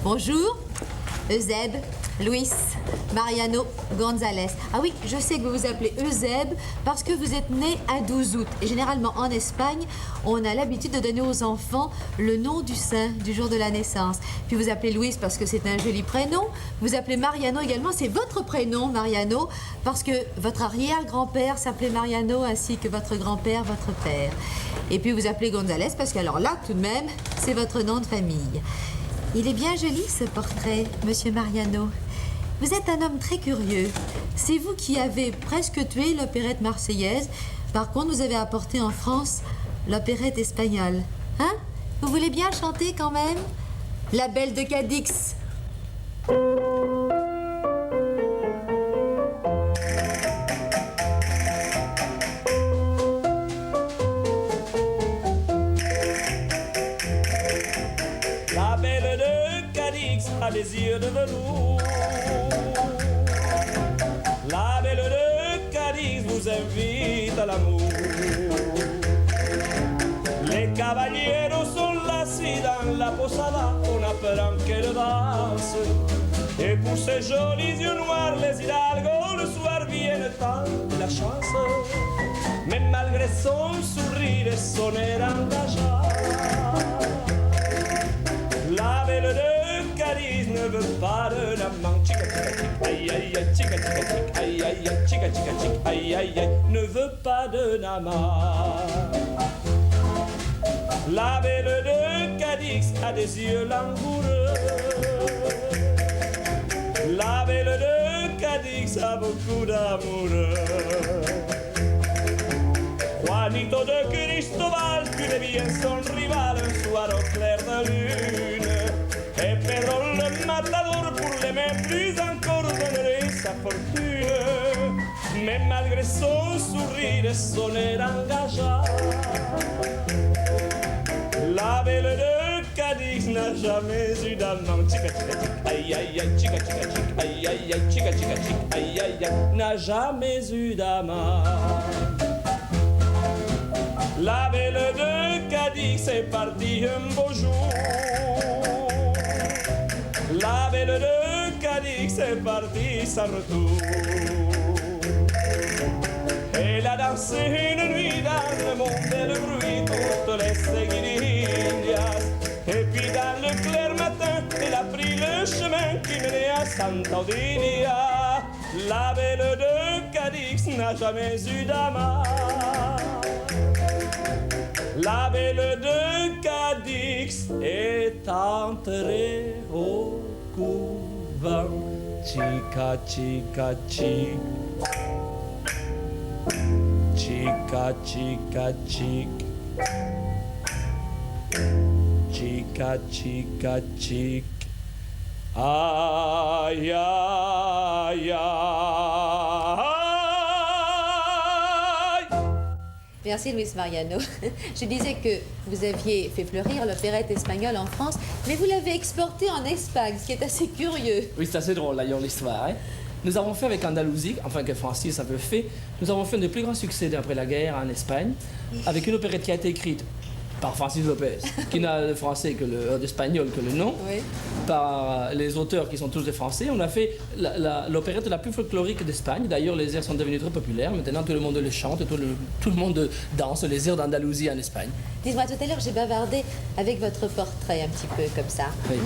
Bonjour, Eusèbe, Luis, Mariano, González. Ah oui, je sais que vous vous appelez Eusèbe parce que vous êtes né un 12 août. Et généralement, en Espagne, on a l'habitude de donner aux enfants le nom du saint du jour de la naissance. Puis vous appelez Luis parce que c'est un joli prénom. Vous appelez Mariano également, c'est votre prénom, Mariano, parce que votre arrière-grand-père s'appelait Mariano ainsi que votre grand-père, votre père. Et puis vous appelez González parce que alors là, tout de même, c'est votre nom de famille. Il est bien joli, ce portrait, Monsieur Mariano. Vous êtes un homme très curieux. C'est vous qui avez presque tué l'opérette marseillaise. Par contre, vous avez apporté en France l'opérette espagnole. Hein? Vous voulez bien chanter quand même? La Belle de Cadix. A des yeux de velours. La belle de Cadix vous invite à l'amour. Les caballeros sont assis dans la posada, on apprend qu'elle danse. Et pour ces jolis yeux noirs, les hidalgos le soir viennent tendre la chance. Mais malgré son sourire et son air engageant, la belle de Cadix ne veut pas de l'amant. Chica chica chic, aïe aïe aïe, chica chica chic, aïe aïe aïe, chica chica chic, aïe aïe aïe, ne veut pas de l'amant. La belle de Cadix a des yeux langoureux. La belle de Cadix a beaucoup d'amoureux. Juanito de Cristobal connaît bien son rival un soir au clair de lune. Et Pedro le matador pour l'aimer plus encore donnerait sa fortune. Mais malgré son sourire et son air engageant, la belle de Cadix n'a jamais eu d'amant. Chica chica chic, aïe aïe aïe, chica chica chic, aïe aïe aïe, chica chica chic, aïe aïe aïe, n'a jamais eu d'amant. La belle de Cadix est partie un beau jour. La belle de Cadix est partie sans retour. Elle a dansé une nuit dans le monde et le bruit, toutes les seguidillas. Et puis dans le clair matin, elle a pris le chemin qui menait à Santa Odilia. La belle de Cadix n'a jamais eu d'amant. La belle de Cadix est enterrée au couvent. Chica, chica, chic. Chica, chica, chic. Chica, chica, chic. Aïe, aïe, aïe. Merci Luis Mariano. Je disais que vous aviez fait fleurir l'opérette espagnole en France, mais vous l'avez exportée en Espagne, ce qui est assez curieux. Oui, c'est assez drôle d'ailleurs l'histoire. Hein? Nous avons fait avec Andalousie, enfin que Francis avait fait, nous avons fait un des plus grands succès après la guerre en Espagne, avec une opérette qui a été écrite par Francis Lopez, qui n'a de français que d'espagnol que le nom, Oui. par les auteurs qui sont tous des Français. On a fait l'opérette la plus folklorique d'Espagne. D'ailleurs, les airs sont devenus très populaires. Maintenant, tout le monde les chante, tout le monde danse les airs d'Andalousie en Espagne. Dites-moi, tout à l'heure, j'ai bavardé avec votre portrait un petit peu comme ça. Oui.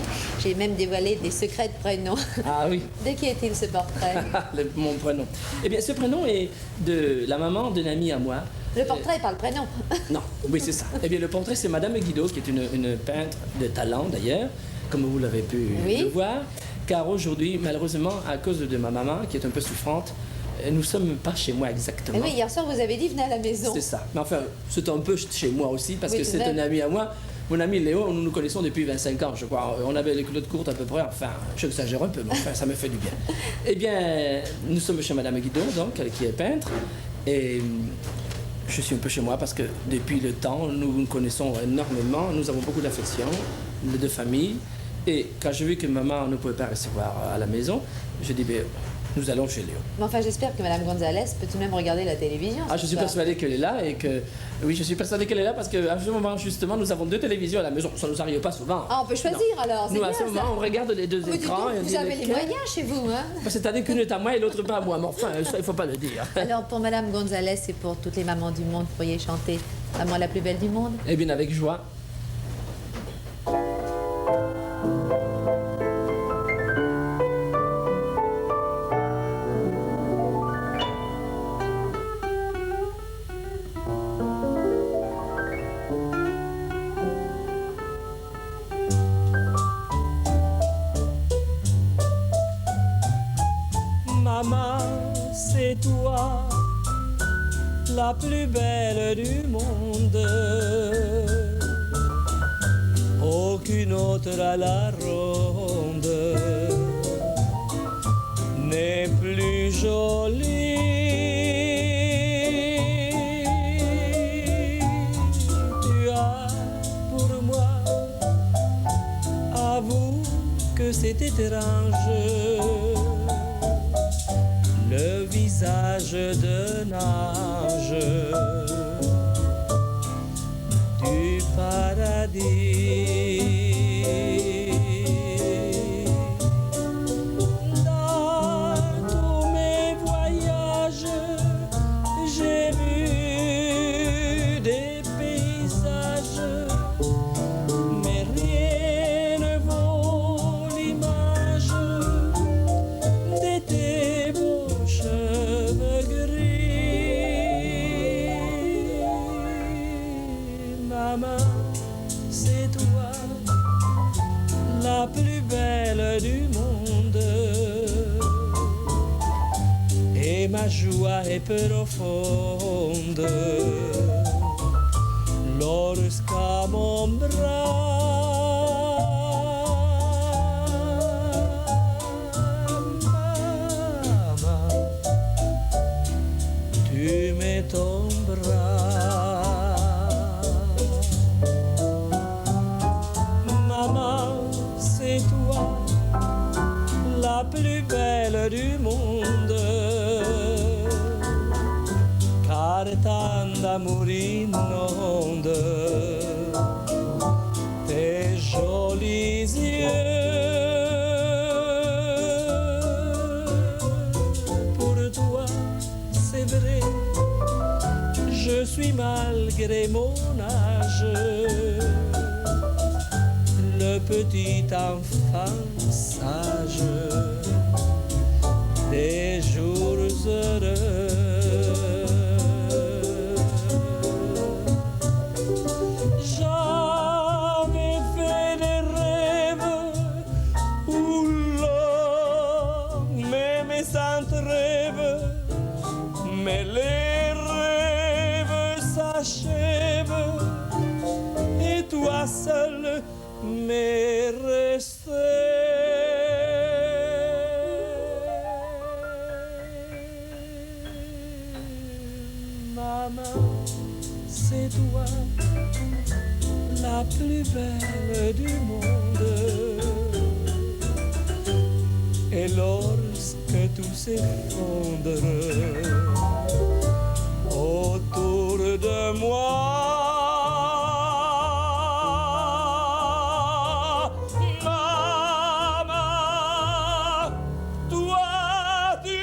J'ai même dévoilé des secrets de prénom. Ah oui. De qui est-il ce portrait? Mon prénom. Eh bien, ce prénom est de la maman d'un ami à moi. Le portrait est pas le prénom. Non, oui, c'est ça. Eh bien, le portrait, c'est Madame Guido, qui est une peintre de talent, d'ailleurs, comme vous l'avez pu Oui. le voir. Car aujourd'hui, malheureusement, à cause de ma maman, qui est un peu souffrante, nous ne sommes pas chez moi exactement. Et oui, hier soir, vous avez dit venez à la maison. C'est ça. Mais enfin, c'est un peu chez moi aussi, parce Oui, que tout c'est de même. un ami à moi Mon ami Léo, nous nous connaissons depuis 25 ans, je crois. On avait les culottes courtes à peu près, enfin, j'exagère un peu, mais enfin, ça me fait du bien. Eh bien, nous sommes chez Madame Guidon, donc, qui est peintre, et je suis un peu chez moi parce que depuis le temps, nous nous connaissons énormément, nous avons beaucoup d'affection, de famille, et quand j'ai vu que maman ne pouvait pas recevoir à la maison, j'ai dit, ben, nous allons chez Léo. Mais enfin, j'espère que Madame Gonzalez peut tout de même regarder la télévision. Ah, je suis persuadée qu'elle est là et que... Oui, je suis persuadée qu'elle est là parce qu'à ce moment, justement, nous avons 2 télévisions à la maison. Ça ne nous arrive pas souvent. Ah, on peut choisir alors, c'est Nous, bien à ce moment, ça. on regarde les 2 Ah, mais dis écrans donc, et on vous dit avez les lesquels. moyens chez vous, hein. C'est-à-dire qu'une est à moi et l'autre pas à moi. Mais enfin, ça, il ne faut pas le dire. Alors, pour Madame Gonzalez et pour toutes les mamans du monde, pourriez chanter « Maman la plus belle du monde ». Eh bien, avec joie. Maman, c'est toi, la plus belle du monde. Aucune autre à la ronde n'est plus jolie. Tu as pour moi, avoue que c'est étrange. Le visage d'un ange du paradis. Dans tous mes voyages, j'ai vu des paysages, mais rien ne vaut l'image de tes beaux cheveux gris. Maman, c'est toi, la plus belle du monde. Et ma joie est profonde lorsqu'à mon bras, maman, tu mets ton bras. Maman, c'est toi, la plus belle du monde, car tant d'amour inonde tes jolis yeux. Pour toi, c'est vrai, je suis malgré mon âge le petit enfant sage des jours heureux. J'avais fait des rêves où l'homme m'aimait sans trêve, mais les rêves s'achèvent et toi seul m'est resté. Maman, c'est toi, la plus belle du monde. Et lorsque tout s'effondre autour de moi, maman, toi tu es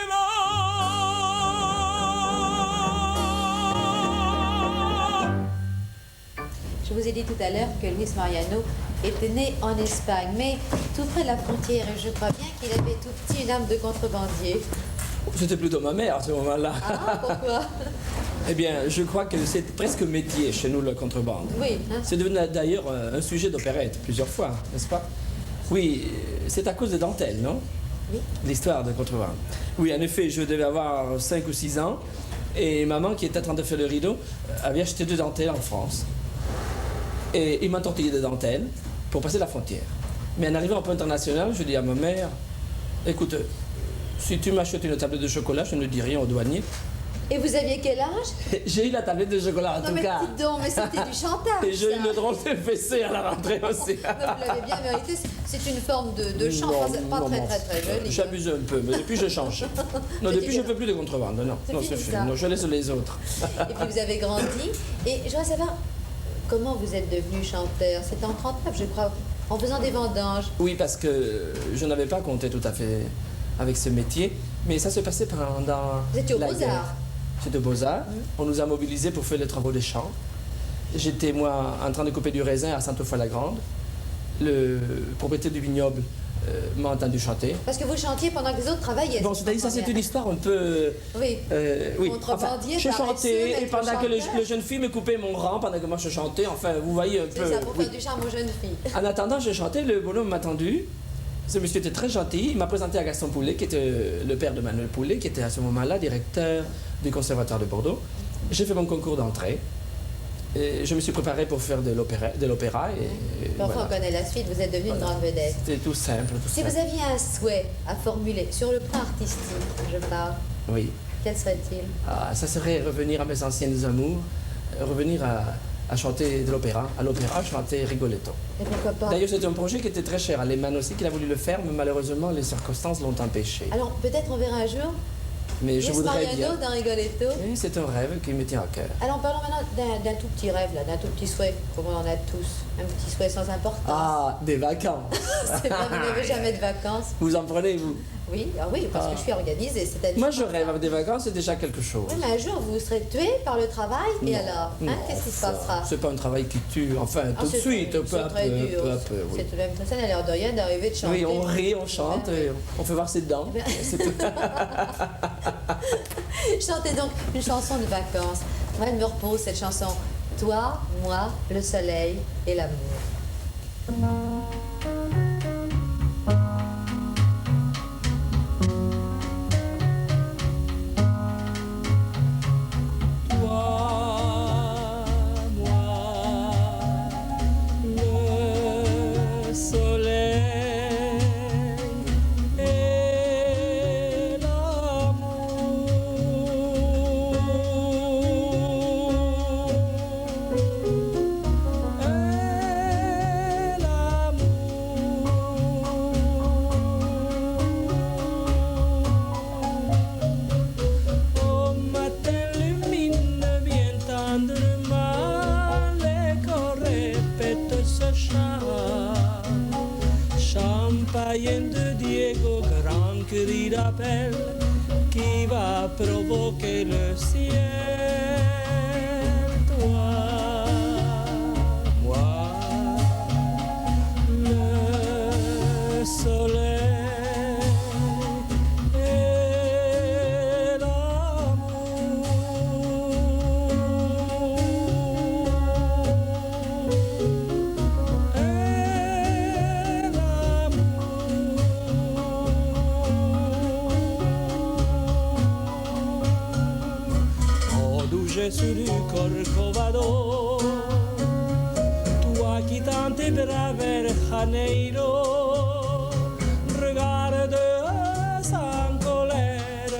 là. Je vous ai dit tout à l'heure que Luis Mariano était né en Espagne, mais tout près de la frontière, et je crois bien qu'il avait tout petit une âme de contrebandier. C'était plutôt ma mère à ce moment-là. Ah, pourquoi? Eh bien, je crois que c'est presque métier chez nous, la contrebande. Oui, hein. C'est devenu d'ailleurs un sujet d'opérette plusieurs fois, n'est-ce pas? Oui, c'est à cause de dentelles, non? Oui. L'histoire de contrebande. Oui, en effet, je devais avoir 5 ou 6 ans. Et maman, qui était en train de faire le rideau, avait acheté 2 dentelles en France. Et il m'a tortillé de dentelles pour passer la frontière. Mais en arrivant au point international, je dis à ma mère, écoute, si tu m'achètes une tablette de chocolat, je ne dis rien au douanier. Et vous aviez quel âge? J'ai eu la tablette de chocolat en Non tout mais cas. dites donc, mais c'était du chantage. Et j'ai eu ça. le drôle de fessé à la rentrée aussi. Non, vous l'avez bien mérité. C'est une forme de chant, pas non, très joli. J'abuse un peu, mais depuis je change. Non, depuis je ne fais plus de contrebande. Non, C'est non, fini, c'est ça. fini. Non, je laisse les autres. Et puis vous avez grandi. Et je voudrais savoir comment vous êtes devenu chanteur. C'était en 39, je crois, en faisant des vendanges. Oui, parce que je n'avais pas compté tout à fait avec ce métier, mais ça se passait pendant Vous étiez au la Beaux-Arts. guerre. J'étais aux Beaux-Arts. On nous a mobilisés pour faire les travaux des champs. J'étais, moi, en train de couper du raisin à Sainte-Foy-la-Grande. Le propriétaire du vignoble m'a entendu chanter. Parce que vous chantiez pendant que les autres travaillaient. Bon, c'est-à-dire, ça, c'est une histoire un peu... Oui. oui, Contrebandier, je paresseux, chantais, et d'être pendant que chanteur. le jeune fille me coupait mon rang, pendant que moi je chantais, enfin, vous voyez un peu... C'est ça, pour oui. faire du charme aux jeunes filles. En attendant, je chantais, le bonhomme m'a attendu. Ce monsieur était très gentil. Il m'a présenté à Gaston Poulet, qui était le père de Manuel Poulet, qui était à ce moment-là directeur du Conservatoire de Bordeaux. J'ai fait mon concours d'entrée. Et je me suis préparé pour faire de l'opéra. Et Enfin, voilà. on connaît la suite, vous êtes devenu une grande vedette. C'était tout simple, tout Si simple. vous aviez un souhait à formuler sur le plan artistique, je parle, Oui. quel serait-il? Ah, ça serait revenir à mes anciennes amours, revenir à chanter de l'opéra. À l'opéra, chanter Rigoletto. Et pourquoi pas? D'ailleurs, c'était un projet qui était très cher à Lehmann aussi, qu'il a voulu le faire, mais malheureusement, les circonstances l'ont empêché. Alors, peut-être on verra un jour Mais je Miss voudrais Mariano bien. dans Rigoletto. Oui, c'est un rêve qui me tient à cœur. Alors, parlons maintenant d'un tout petit rêve, là, d'un tout petit souhait, comme on en a tous. Un petit souhait sans importance. Ah, des vacances. C'est vrai, vous n'avez jamais de vacances. Vous en prenez, vous? Oui, oui, parce que je suis organisée, c'est-à-dire... Moi, je rêve avec des vacances, c'est déjà quelque chose. Oui, mais un jour, vous serez tué par le travail, et Non, alors non, qu'est-ce qui se ça, passera? C'est pas un travail qui tue, enfin, Ah, tout de c'est suite, très- peu c'est à très peu, dur. peu à peu, oui. C'est tout de même, ça n'a l'air de rien d'arriver de chanter. Oui, on rit, on chante, Ouais, et on fait voir ses dents. C'est tout. Chantez donc une chanson de vacances. Moi, elle me repose cette chanson. Toi, moi, le soleil et l'amour. Toi, moi, le soleil et Au matin lumine bien tendrement, l'écho répète ce chant. Champagne de Diego, grand cri d'appel qui va provoquer le ciel. Toi, moi, le soleil et l'amour. Et l'amour. Oh, douce sur du Corcovado, toi qui tends tes bras vers Janeiro, regarde sans colère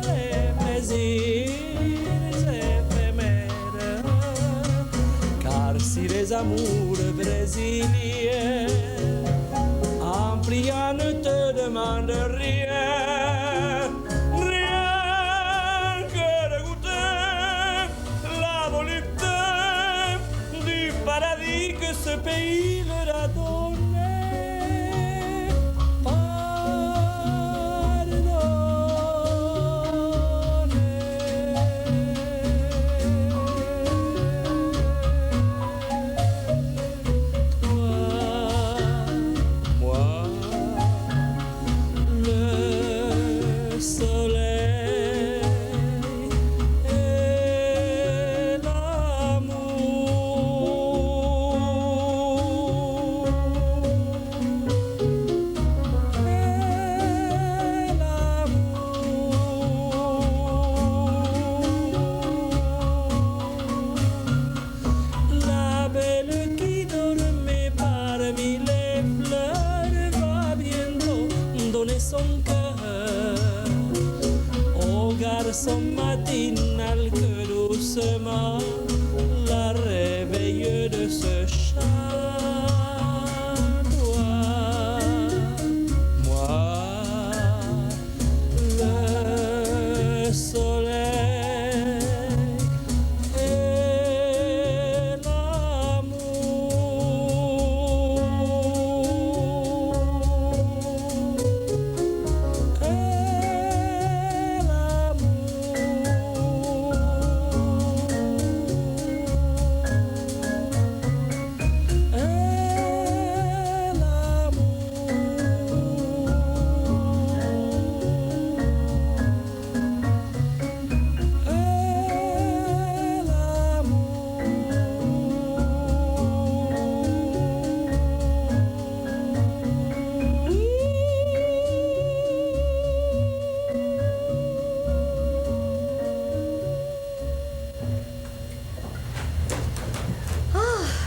les plaisirs éphémères. Car si les amours brésiliens en priant ne te demandent rien, rien que de goûter la volupté du paradis que ce pays leur a donné. Toi, moi, le son matinal que doucement la réveille de ce chatois. Moi, le soleil et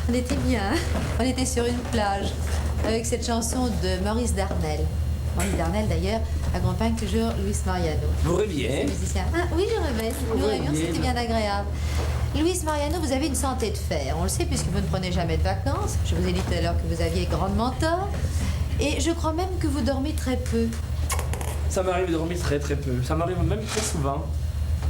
On était bien, hein? On était sur une plage avec cette chanson de Maurice Darnel. Maurice Darnel, d'ailleurs, accompagne toujours Luis Mariano. Vous rêviez? Musicien. Ah oui, je rêvais. Nous rêvions, c'était bien agréable. Luis Mariano, vous avez une santé de fer. On le sait puisque vous ne prenez jamais de vacances. Je vous ai dit tout à l'heure que vous aviez grandement tort. Et je crois même que vous dormez très peu. Ça m'arrive de dormir très très peu. Ça m'arrive même très souvent.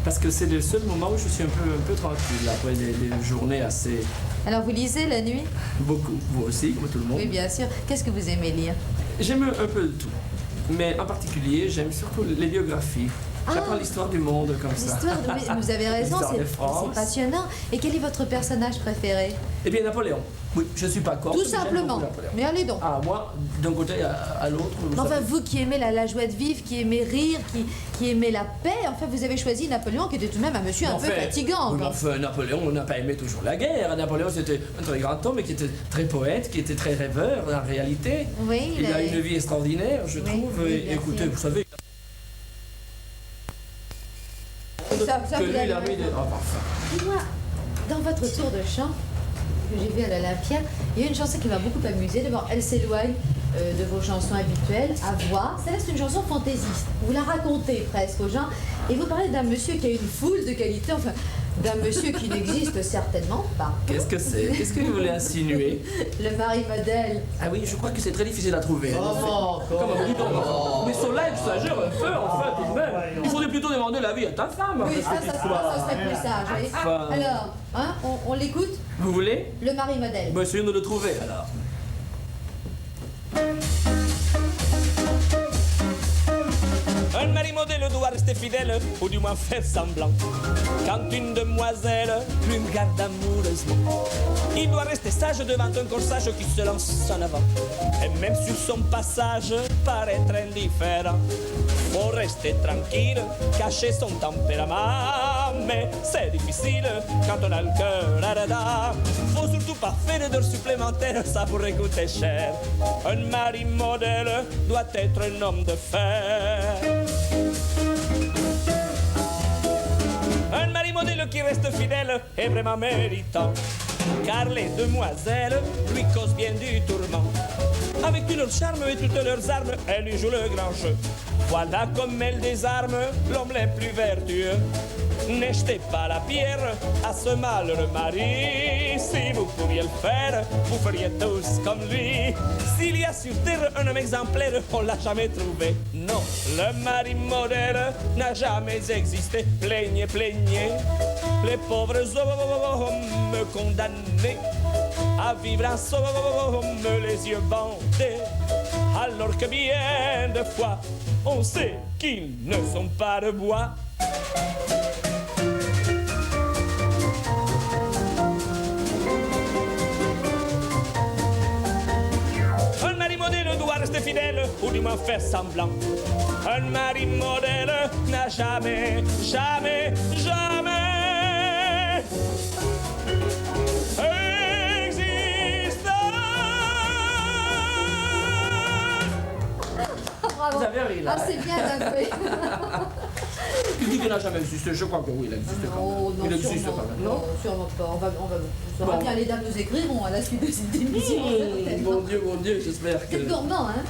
Parce que c'est le seul moment où je suis un peu tranquille, après des journées assez... Alors, vous lisez la nuit? Beaucoup. Vous aussi, comme tout le monde. Oui, bien sûr. Qu'est-ce que vous aimez lire? J'aime un peu de tout. Mais en particulier, j'aime surtout les biographies. J'apprends l'histoire du monde comme ça. L'histoire, oui, vous avez raison, L'histoire de c'est France. passionnant. Et quel est votre personnage préféré? Eh bien, Napoléon. Oui, je suis pas corse. Tout mais j'aime simplement. beaucoup Napoléon. Mais allez donc. Ah, moi, d'un côté à l'autre. vous Enfin, savez. vous qui aimez la joie de vivre, qui aimez rire, qui aimez la paix, enfin, vous avez choisi Napoléon, qui était tout de même un monsieur un peu fatigant. Oui, mais quoi. enfin, Napoléon, on n'a pas aimé toujours la guerre. Napoléon, c'était un très grand homme, mais qui était très poète, qui était très rêveur, en réalité. Oui, Il a une vie extraordinaire, je Oui, trouve. oui, Et bien écoutez, sûr. vous savez... Ça, que vous lui, avez il a mis raison. de... Oh, enfin. Dis-moi, dans votre tour de chant que j'ai vu à l'Olympia, il y a une chanson qui m'a beaucoup amusée. D'abord, elle s'éloigne de vos chansons habituelles à voix. Celle-là, c'est une chanson fantaisiste. Vous la racontez presque aux gens. Et vous parlez d'un monsieur qui a une foule de qualités, enfin, d'un monsieur qui n'existe certainement pas. Qu'est-ce que c'est? Qu'est-ce que vous voulez insinuer? Le mari modèle. Ah oui, je crois que c'est très difficile à trouver. Oh, Comment vous dites donc? Mais son live exagère un peu, enfin, tout de même. Il faudrait plutôt demander l'avis à ta femme. Oui, ça serait plus sage. Oui. Enfin. Alors, hein, on l'écoute? Vous voulez? Le mari modèle. Bon, essayons de le trouver, alors. Un mari modèle doit rester fidèle, ou du moins faire semblant. Quand une demoiselle lui regarde amoureusement, il doit rester sage devant un corsage qui se lance en avant. Et même sur son passage, paraître indifférent. Faut rester tranquille, cacher son tempérament. Mais c'est difficile quand on a le cœur à rada. Faut surtout pas faire d'heures supplémentaires, ça pourrait coûter cher. Un mari modèle doit être un homme de fer. Un mari modèle qui reste fidèle est vraiment méritant, car les demoiselles lui causent bien du tourment. Avec tout leur charme et toutes leurs armes, elles lui jouent le grand jeu. Voilà comme elle désarme l'homme le plus vertueux. N'achetez pas la pierre à ce malheureux mari. Si vous pouviez le faire, vous feriez tous comme lui. S'il y a sur terre un homme exemplaire, on l'a jamais trouvé. Non, le mari modèle n'a jamais existé. Plaignez, plaignez les pauvres hommes condamnés à vivre en somme, les yeux bandés. Alors que bien de fois, on sait qu'ils ne sont pas de bois. Un mari modèle doit rester fidèle, ou du moins faire semblant. Un mari modèle n'a jamais, jamais, jamais existé. Bravo. Vous avez ri, là. Ah, c'est bien avoué. Tu dis qu'il n'a jamais existé, je crois que oui, il existe quand même. Non, Il existe sûrement, quand même, non, non? sûrement pas. On va saura Bon. bien, les dames nous écriront à la suite de cette émission. certainement. Mon Dieu, j'espère que... C'est gourmand, hein?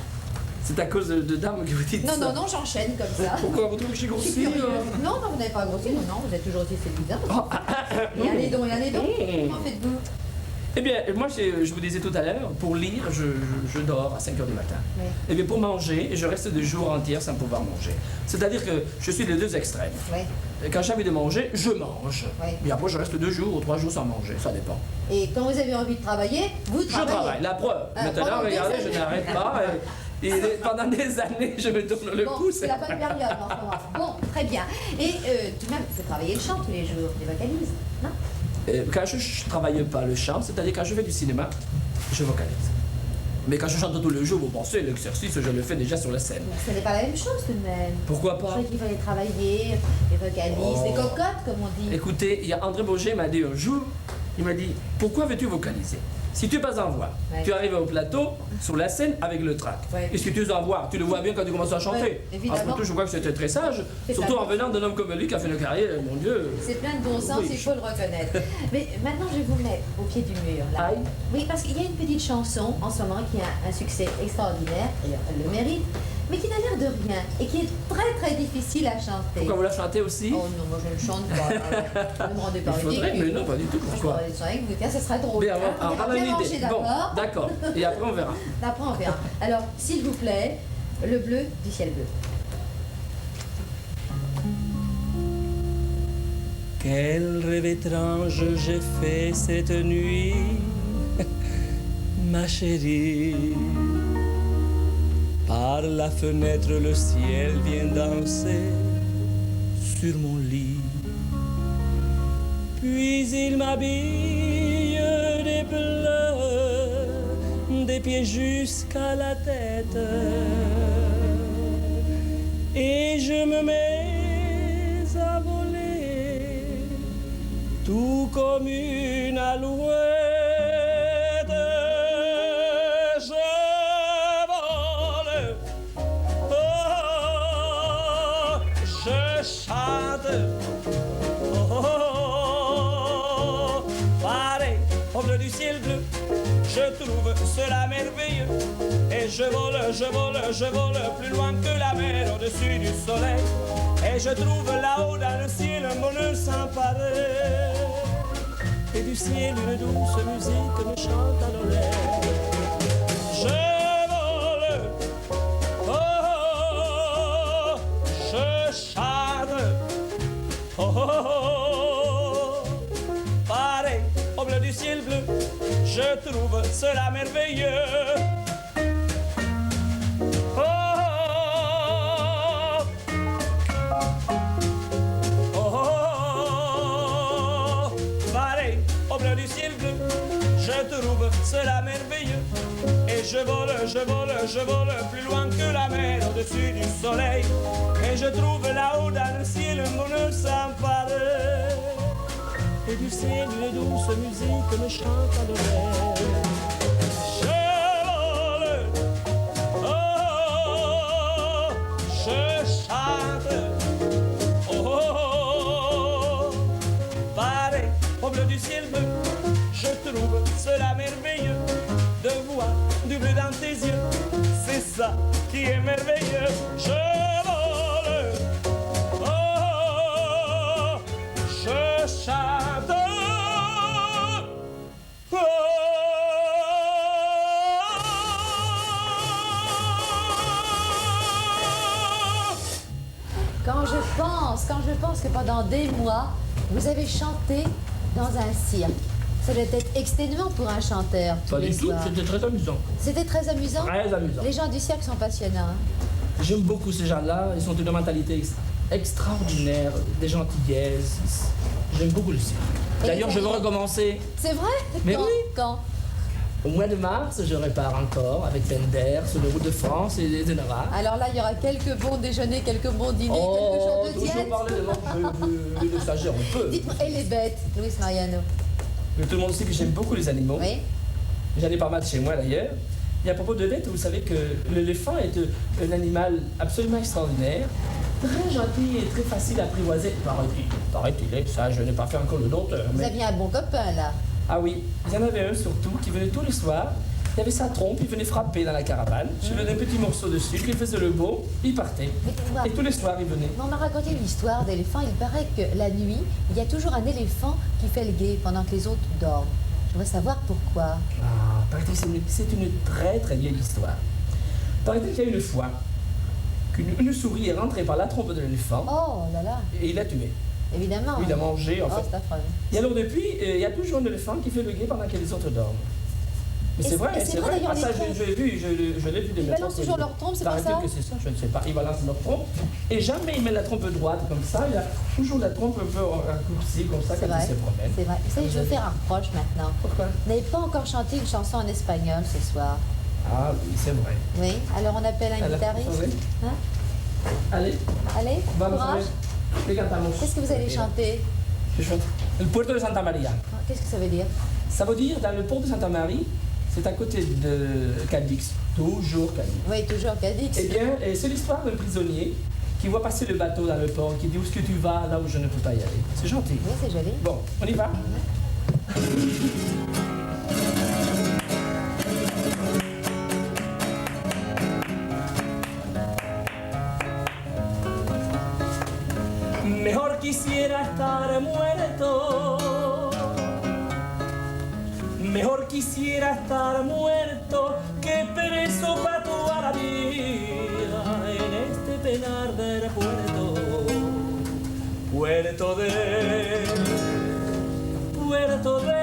C'est à cause de dames que vous dites Non, ça. non, non, j'enchaîne comme ça. Pourquoi vous trouvez que j'ai Je suis grossi curieuse. Non, non, vous n'avez pas grossi, non, non, vous êtes toujours aussi séduisante. Et allez donc, et allez donc. Comment faites-vous? Eh bien, moi, je vous disais tout à l'heure, pour lire, je dors à 5 h du matin. Oui. Eh bien, pour manger, je reste des jours entiers sans pouvoir manger. C'est-à-dire que je suis les deux extrêmes. Oui. Quand j'ai envie de manger, je mange. Oui. Et après, je reste 2 jours ou 3 jours sans manger, ça dépend. Et quand vous avez envie de travailler, vous Je travaillez. travaille, la preuve. Ah, Maintenant, pendant des regardez, je années. n'arrête pas. Et pendant des années, je me tourne le Bon, pouce. c'est la bonne période en ce moment. Bon, très bien. Et tout de même, vous travaillez le chant tous les jours, les vocalises, non? Quand je ne travaille pas le chant, c'est-à-dire quand je fais du cinéma, je vocalise. Mais quand je chante tous les jours, vous pensez, l'exercice, je le fais déjà sur la scène. Ce n'est pas la même chose tout de même. Pourquoi Je pas? croyais qu'il fallait travailler, les vocalises, les cocottes, comme on dit. Écoutez, il y a André Bourget m'a dit un jour, il m'a dit, pourquoi veux-tu vocaliser? Si tu n'es pas en voix, Ouais. tu arrives au plateau, sur la scène, avec le trac. Ouais. Et si tu es en voix, tu le vois bien quand tu commences à chanter. Ouais, évidemment. Après tout, je vois que c'était très sage, C'est surtout pas en venant d'un homme comme lui qui a fait une carrière, mon Dieu. C'est plein de bon sens, Oui. il faut le reconnaître. Mais maintenant, je vais vous mettre au pied du mur. Là. Aïe. Oui, parce qu'il y a une petite chanson en ce moment qui a un succès extraordinaire, et elle le mérite, mais qui n'a l'air de rien et qui est très très difficile à chanter. Pourquoi vous la chantez aussi? Oh non, moi je ne chante pas. Ne me rendez pas Il faudrait, ridicule. mais non, pas du tout, Je pourquoi? pourrais être avec vous, tiens, ce serait drôle. Bien, hein. on va Bien une rangé, idée. Bon, d'accord. d'accord. Et après, on verra. Après, on verra. Alors, s'il vous plaît, le bleu du ciel bleu. Quel rêve étrange j'ai fait cette nuit, ma chérie. Par la fenêtre, le ciel vient danser sur mon lit. Puis il m'habille des bleus, des pieds jusqu'à la tête. Et je me mets à voler, tout comme une alouette. Je vole, oh, je chante, oh, pareil au bleu du ciel bleu. Je trouve cela merveilleux. Et je vole, je vole, je vole plus loin que la mer au-dessus du soleil. Et je trouve là-haut dans le ciel un bonheur sans pareil. Et du ciel une douce musique me chante à l'oreille. Je vole, oh, je chante, oh, oh, pareil au bleu du ciel bleu. Je trouve cela merveilleux. Oh, oh, oh, oh, pareil au bleu du ciel bleu. Je trouve cela merveilleux. Et je vole, je vole, je vole plus loin que la mer au-dessus du soleil. Et je trouve là-haut dans le ciel un bonheur sans pareil. Et du ciel une douce musique me chante à l'oreille. Je vole, oh, je chante, oh, oh, oh, pareil au bleu du ciel bleu. Je trouve cela merveilleux de voir du bleu dans tes yeux. C'est ça qui est merveilleux. Je vole, oh, je chante. Oh. Quand je pense que pendant des mois, vous avez chanté dans un cirque. Ça doit être exténuant pour un chanteur. tous Pas les du tout, soirs. c'était très amusant. C'était très amusant. Très amusant. Les gens du cirque sont passionnants. hein. J'aime beaucoup ces gens-là, ils ont une mentalité extraordinaire, des gentillesses. J'aime beaucoup le cirque. Et D'ailleurs, les je veux amis recommencer. C'est vrai? Mais Quand? oui. Quand? Au mois de mars, je repars encore avec Bender sur les routes de France et des Navas. Alors là, il y aura quelques bons déjeuners, quelques bons dîners, quelques jours de toujours diète. parler de stagiaire, on peut. Dites-moi, et les bêtes, Luis Mariano? Mais tout le monde sait que j'aime beaucoup les animaux. Oui? J'en ai pas mal chez moi d'ailleurs. Et à propos de bêtes, vous savez que l'éléphant est un animal absolument extraordinaire, très gentil et très facile à apprivoiser. Paraît-il, ça, je n'ai pas fait encore le nôtre. Vous Mais... aviez un bon copain, là. Ah oui, il y en avait un surtout qui venait tous les soirs il y avait sa trompe, il venait frapper dans la caravane, je lui donnais un petit morceau de sucre, il faisait le beau, il partait. Mais, Et tous les soirs, il venait. on m'a raconté une histoire d'éléphant. Il paraît que la nuit, il y a toujours un éléphant qui fait le guet pendant que les autres dorment. Je voudrais savoir pourquoi. Ah, paraît-il, c'est une très très vieille histoire. Paraît-il qu'il y a une fois qu'une souris est rentrée par la trompe de l'éléphant Oh là là, et il l'a tué. évidemment. Il a mangé en Oh, fait. c'est affreux. Et alors depuis, il y a toujours un éléphant qui fait le guet pendant que les autres dorment. Mais Et c'est vrai, c'est c'est vrai, vrai. d'ailleurs, Ah, ça, les trompes. je l'ai vu des Ils médecins balancent qui toujours le leur trompe, c'est Paraît-il pas ça que c'est ça, je ne sais pas. Ils balancent leur trompe et jamais ils mettent la trompe droite comme ça. Il y a toujours la trompe un peu raccourcie comme ça C'est quand vrai, ils se promènent. c'est vrai. Vous savez, je veux faire un reproche maintenant. Pourquoi? Vous n'avez pas encore chanté une chanson en espagnol ce soir. Ah oui, c'est vrai. Oui, alors on appelle un Alors, guitariste. attendez. Hein? Allez, Allez, vamos a courage. ver. ¿Qué cantamos? Qu'est-ce que vous allez chanter? Je chante El Puerto de Santa Maria. Qu'est-ce que ça veut dire? Ça veut dire dans le port de Santa Maria, c'est à côté de Cadix, toujours Cadix. Oui, toujours Cadix. Eh bien, c'est l'histoire d'un prisonnier qui voit passer le bateau dans le port, qui dit où est-ce que tu vas là où je ne peux pas y aller. C'est gentil. Oui, c'est joli. Bon, on y va. Mejor quisiera estar muerto. Mejor quisiera estar muerto que preso para toda la vida en este penar del puerto. Puerto de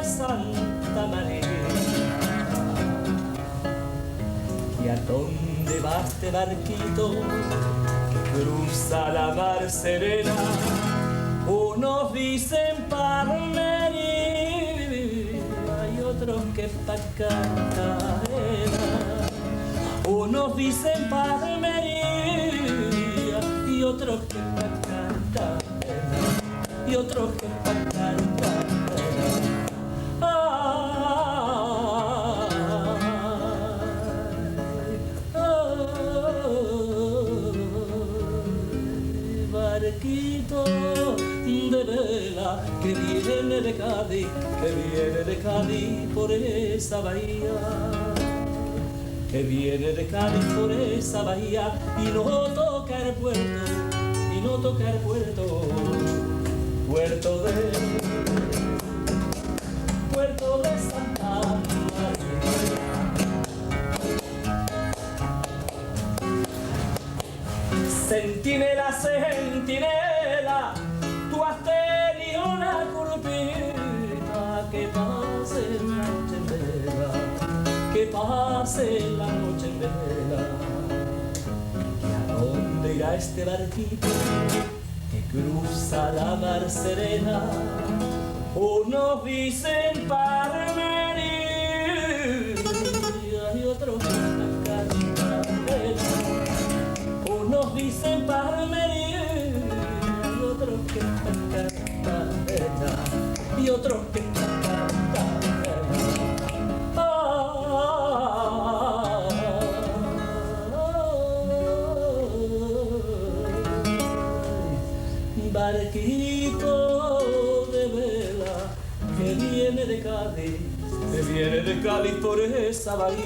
Santa María. ¿Y a dónde va este barquito que cruza la mar serena? Unos dicen Palmería y otros que pa' Cartagena. Unos dicen Palmería y otros que pa' Cartagena. Y otros que pa' Cartagena. Barquito de vela que viene de Cádiz por esa bahía, que viene de Cádiz por esa bahía y no toca el puerto, y no toca el puerto, Puerto de Santa María. Centinela, centinela, tú has tenido una culpita, que pase la noche en vela, que pase la noche en vela. ¿Y a dónde irá este barquito que cruza la mar serena? Unos dicen Palmería y otros Cartagena. Unos dicen Palmería y otros que Cartagena, y otros que Cartagena. Barquito de vela que viene de Cádiz por esa bahía.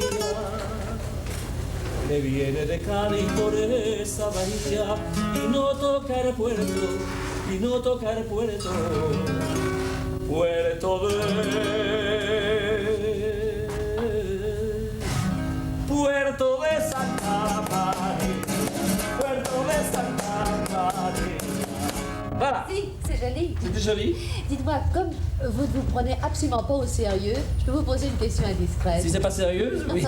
Que viene de Cádiz por esa bahía y no toca el puerto, y no toca el puerto, Puerto de Santa María, Puerto de Santa María. Voilà. Si, c'est joli. C'était joli. Dites-moi, comme vous ne vous prenez absolument pas au sérieux, je peux vous poser une question indiscrète. Si c'est pas sérieux, oui.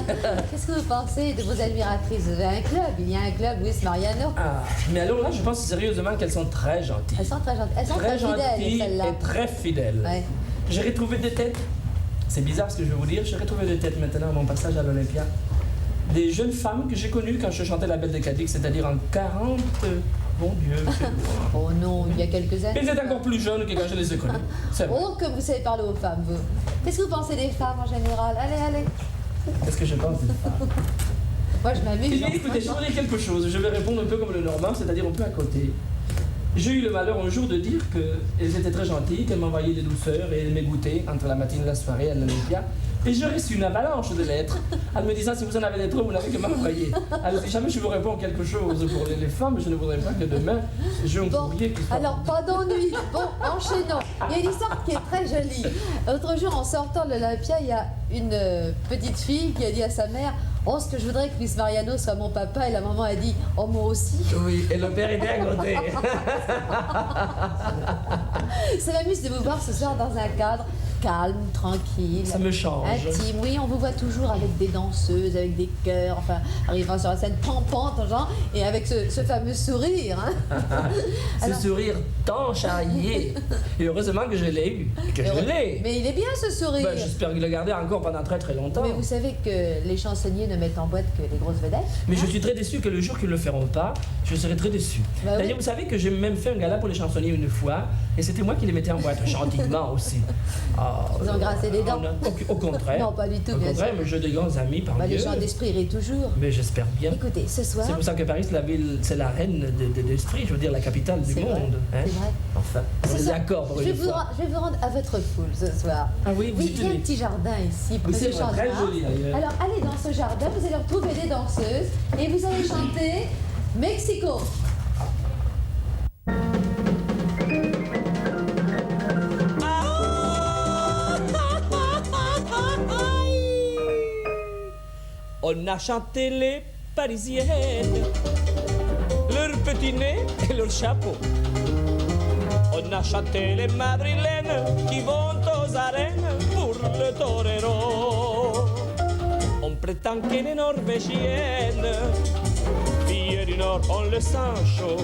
Qu'est-ce que vous pensez de vos admiratrices? Vous avez un club, il y a un club Luis Mariano. Ah, mais alors là, je pense sérieusement qu'elles sont très gentilles. Elles sont très gentilles. Elles sont Très très fidèles, gentilles celles-là. et très fidèles. Ouais. J'ai retrouvé des têtes, c'est bizarre ce que je vais vous dire, j'ai retrouvé des têtes maintenant à mon passage à l'Olympia. Des jeunes femmes que j'ai connues quand je chantais La Belle de Cadix, c'est-à-dire en 40... Bon Dieu, c'est Oh non, il y a quelques années. Elles étaient encore plus jeunes que quand je les ai connues. C'est vrai. Oh, comme vous savez parler aux femmes, vous. Qu'est-ce que vous pensez des femmes en général? Allez, allez. Qu'est-ce que je pense des femmes? Moi, je m'amuse. Eh bien, écoutez, je vais vous dire quelque chose. Je vais répondre un peu comme le Normand, c'est-à-dire un peu à côté. J'ai eu le malheur un jour de dire qu'elles étaient très gentilles, qu'elles m'envoyaient des douceurs et elles m'égouttaient entre la matinée et la soirée à l'Olympia Et j'ai reçu une avalanche de lettres en me disant si vous en avez des trop, vous n'avez que m'envoyer. Alors si jamais je vous réponds quelque chose pour les femmes, je ne voudrais pas que demain j'ai un courrier qui soit... Alors, pas d'ennui. Bon, enchaînons. Il y a une histoire qui est très jolie. L'autre jour, en sortant de l'Olympia, il y a une petite fille qui a dit à sa mère « Oh, ce que je voudrais que Luis Mariano soit mon papa », et la maman a dit « Oh, moi aussi ». Oui, et le père était à côté. Ça m'amuse de vous voir ce soir dans un cadre calme, tranquille, Ça me change. intime. Oui, on vous voit toujours avec des danseuses, avec des chœurs, enfin, arrivant sur la scène pampante, genre, et avec ce fameux sourire. Hein. Ce Alors- sourire tant charrié. Et heureusement que je l'ai eu. Et que je l'ai. Mais il est bien ce sourire. Ben, j'espère le garder encore pendant très très longtemps. Mais vous savez que les chansonniers ne mettent en boîte que les grosses vedettes. Mais je suis très déçu que le jour qu'ils ne le feront pas, je serai très déçu. Bah oui. D'ailleurs, vous savez que j'ai même fait un gala pour les chansonniers une fois, et c'était moi qui les mettais en boîte, gentiment aussi. Ah, Ils ont grassé les dents. Au contraire. Non, pas du tout, Au bien contraire, sûr. mais j'ai de grands amis par Bah, les Dieu. gens d'esprit rient toujours. Mais j'espère bien. Écoutez, ce soir, C'est pour ça que Paris, c'est la ville, c'est la reine de l'esprit, je veux dire la capitale du C'est vrai, monde. hein. c'est vrai. Enfin, on ce est soir, d'accord pour je vais une vous fois. je vais vous rendre à votre foule ce soir. Ah oui, vous y il y a un tenez. petit jardin ici, près c'est du vrai, Champ de très Mars. joli, d'ailleurs. Alors allez dans ce jardin, vous allez retrouver des danseuses et vous allez chanter Mexico. On a chanté les Parisiennes, leurs petits nez et leurs chapeaux. On a chanté les Madrilènes qui vont aux arènes pour le torero. On prétend que les Norvégiennes, filles du Nord, ont le sang chaud.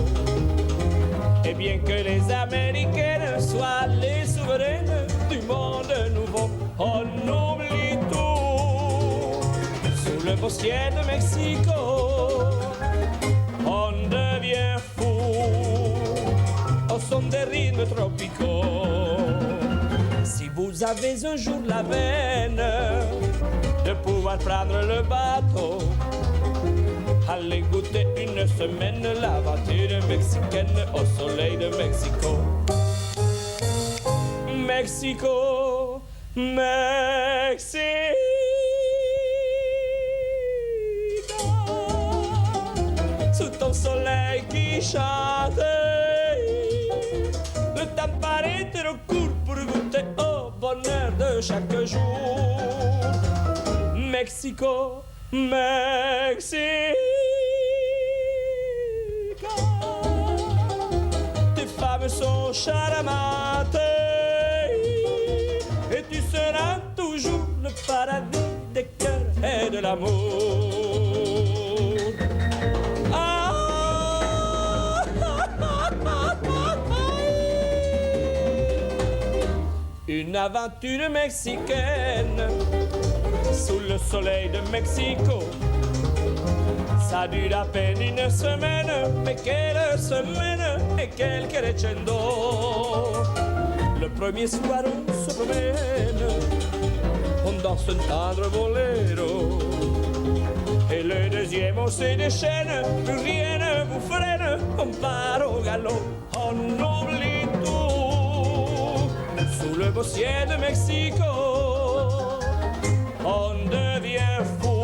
Et bien que les Américaines soient les souveraines du monde nouveau, on oublie tout. Sous le beau ciel de Mexico, on devient fou au son des rythmes tropicaux. Si vous avez un jour la veine de pouvoir prendre le bateau, allez goûter une semaine l'aventure mexicaine au soleil de Mexico. Mexico, Mexico. Sous ton soleil qui chante, le temps paraît trop court pour goûter au bonheur de chaque jour. Mexico, Mexico. Tes femmes sont charmantes et tu seras toujours le paradis des cœurs et de l'amour. Une aventure mexicaine sous le soleil de Mexico. Ça dure à peine une semaine, mais quelle semaine et quel crescendo. Le premier soir on se promène, on danse un tendre boléro. Et le deuxième on se déchaîne, plus rien ne vous freine, on part au galop, on oublie tout. Sous le beau ciel de Mexico, on devient fou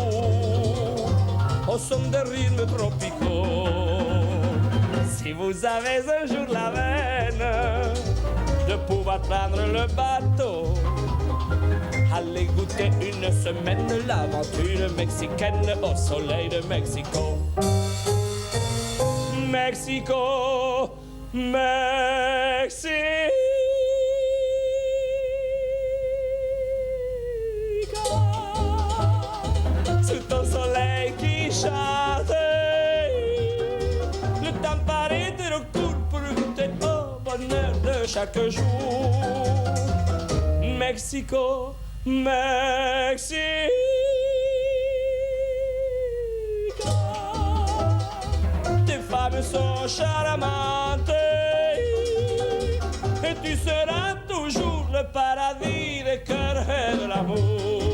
au son des rythmes tropicaux. Si vous avez un jour la veine de pouvoir prendre le bateau, allez goûter une semaine l'aventure mexicaine au soleil de Mexico. Mexico, Mexico. Sous ton soleil qui chante, le temps paraît trop court pour goûter au bonheur de chaque jour. Mexico, Mexico. Tes femmes sont charmantes et tu seras toujours le paradis des cœurs et de l'amour.